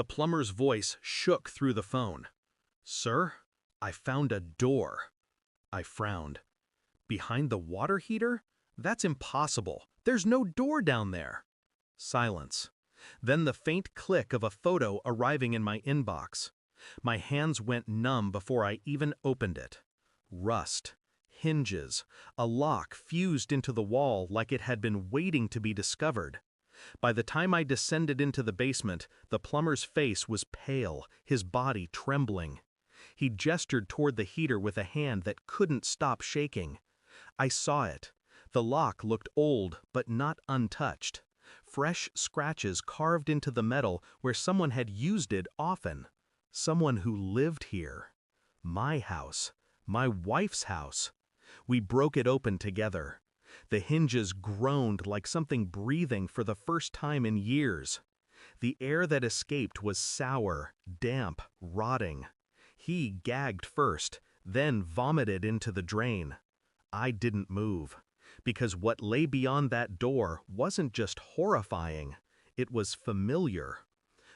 The plumber's voice shook through the phone. "Sir, I found a door." I frowned. "Behind the water heater? That's impossible. There's no door down there." Silence. Then the faint click of a photo arriving in my inbox. My hands went numb before I even opened it. Rust, hinges, a lock fused into the wall like it had been waiting to be discovered. By the time I descended into the basement, the plumber's face was pale, his body trembling. He gestured toward the heater with a hand that couldn't stop shaking. I saw it. The lock looked old, but not untouched. Fresh scratches carved into the metal where someone had used it often. Someone who lived here. My house. My wife's house. We broke it open together. The hinges groaned like something breathing for the first time in years. The air that escaped was sour, damp, rotting. He gagged first, then vomited into the drain. I didn't move, because what lay beyond that door wasn't just horrifying, it was familiar.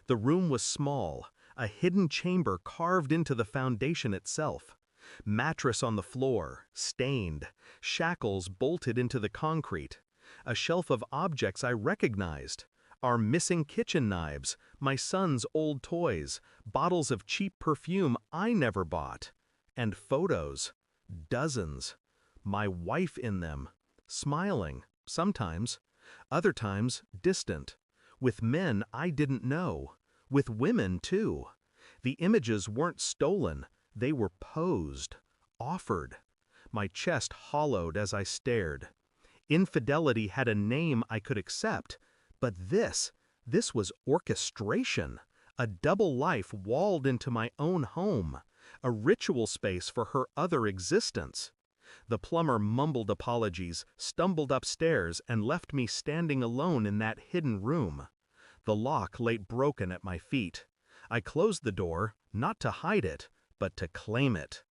The room was small, a hidden chamber carved into the foundation itself. Mattress on the floor, stained, shackles bolted into the concrete, a shelf of objects I recognized, our missing kitchen knives, my son's old toys, bottles of cheap perfume I never bought, and photos, dozens, my wife in them, smiling, sometimes, other times distant, with men I didn't know, with women too. The images weren't stolen. They were posed, offered. My chest hollowed as I stared. Infidelity had a name I could accept, but this was orchestration, a double life walled into my own home, a ritual space for her other existence. The plumber mumbled apologies, stumbled upstairs, and left me standing alone in that hidden room. The lock lay broken at my feet. I closed the door, not to hide it, but to claim it.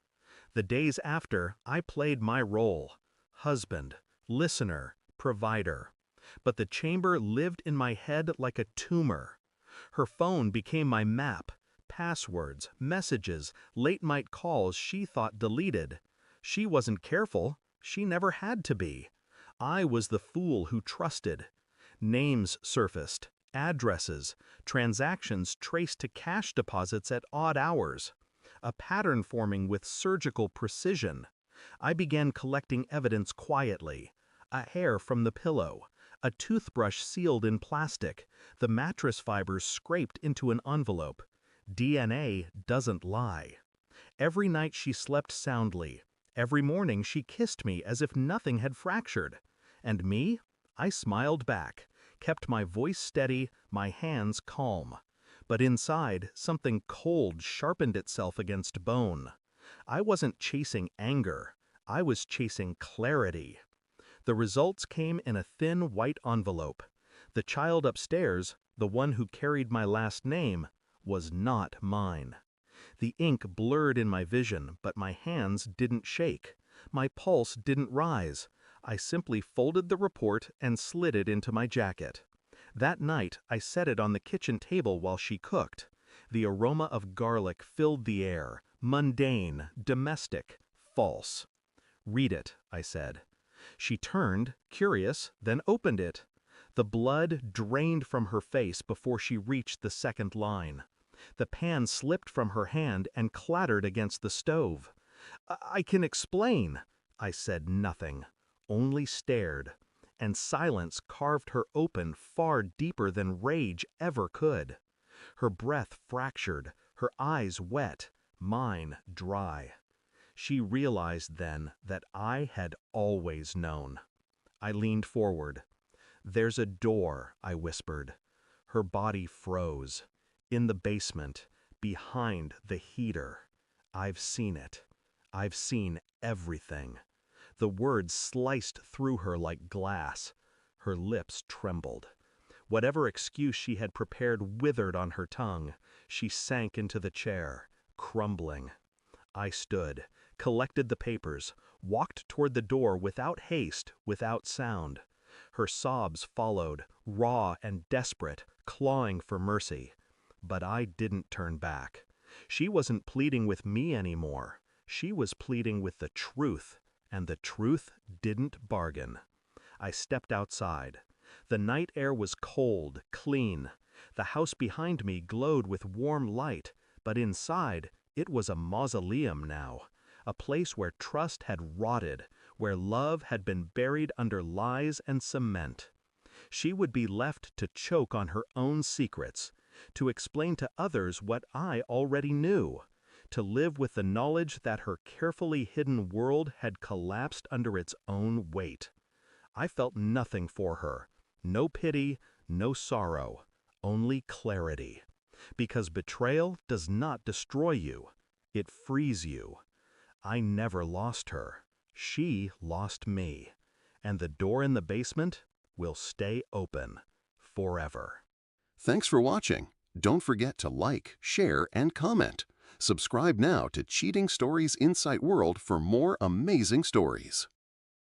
The days after, I played my role: husband, listener, provider. But the chamber lived in my head like a tumor. Her phone became my map, passwords, messages, late-night calls she thought deleted. She wasn't careful. She never had to be. I was the fool who trusted. Names surfaced, addresses, transactions traced to cash deposits at odd hours. A pattern forming with surgical precision. I began collecting evidence quietly. A hair from the pillow, a toothbrush sealed in plastic, the mattress fibers scraped into an envelope. DNA doesn't lie. Every night she slept soundly. Every morning she kissed me as if nothing had fractured. And me? I smiled back, kept my voice steady, my hands calm. But inside, something cold sharpened itself against bone. I wasn't chasing anger. I was chasing clarity. The results came in a thin white envelope. The child upstairs, the one who carried my last name, was not mine. The ink blurred in my vision, but my hands didn't shake. My pulse didn't rise. I simply folded the report and slid it into my jacket. That night, I set it on the kitchen table while she cooked. The aroma of garlic filled the air, mundane, domestic, false. "Read it," I said. She turned, curious, then opened it. The blood drained from her face before she reached the second line. The pan slipped from her hand and clattered against the stove. I can explain." I said nothing, only stared, and silence carved her open far deeper than rage ever could. Her breath fractured, her eyes wet, mine dry. She realized then that I had always known. I leaned forward. "There's a door," I whispered. Her body froze. "In the basement, behind the heater. I've seen it. I've seen everything." The words sliced through her like glass. Her lips trembled. Whatever excuse she had prepared withered on her tongue. She sank into the chair, crumbling. I stood, collected the papers, walked toward the door without haste, without sound. Her sobs followed, raw and desperate, clawing for mercy. But I didn't turn back. She wasn't pleading with me anymore. She was pleading with the truth, and the truth didn't bargain. I stepped outside. The night air was cold, clean. The house behind me glowed with warm light, but inside, it was a mausoleum now, a place where trust had rotted, where love had been buried under lies and cement. She would be left to choke on her own secrets, to explain to others what I already knew, to live with the knowledge that her carefully hidden world had collapsed under its own weight. I felt nothing for her, no pity, no sorrow, only clarity. Because betrayal does not destroy you, it frees you. I never lost her. She lost me. And the door in the basement will stay open forever. Thanks for watching. Don't forget to like, share, and comment. Subscribe now to Cheating Stories Insight World for more amazing stories.